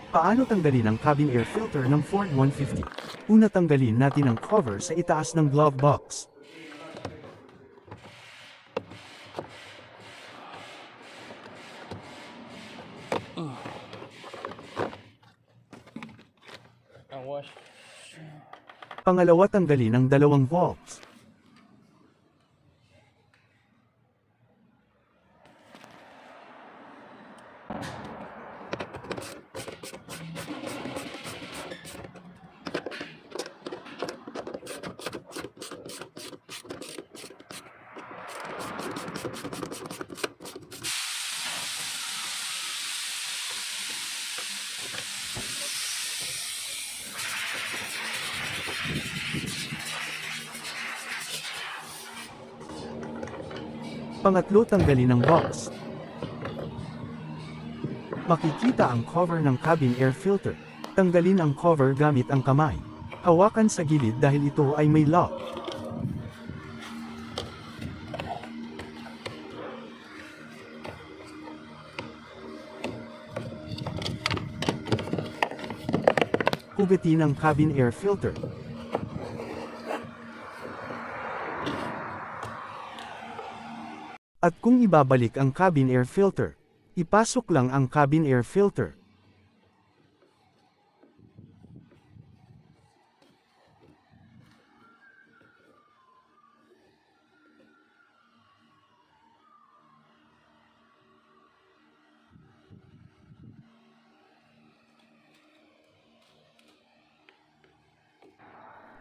Paano tanggalin ang cabin air filter ng Ford 150? Una, tanggalin natin ang cover sa itaas ng glove box. Pangalawa, tanggalin ang dalawang valves. Pangatlo, tanggalin ang box. Makikita ang cover ng cabin air filter. Tanggalin ang cover gamit ang kamay. Hawakan sa gilid dahil ito ay may lock. Hugatin ang cabin air filter. At kung ibabalik ang cabin air filter, ipasok lang ang cabin air filter.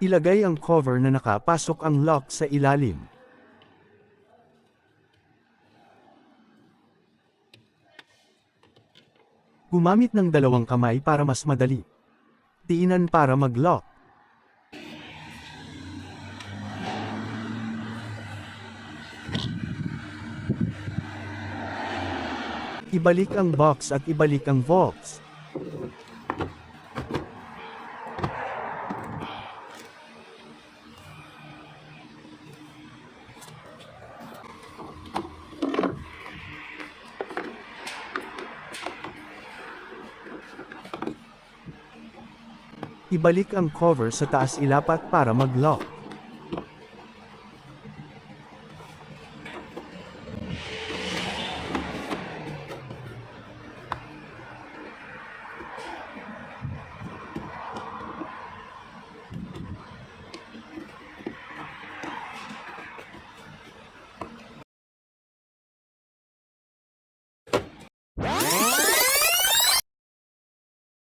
Ilagay ang cover na nakapasok ang lock sa ilalim. Gumamit ng dalawang kamay para mas madali. Diinan para mag-lock. Ibalik ang box at ibalik ang valves. Ibalik ang cover sa taas, ilapat para mag-lock.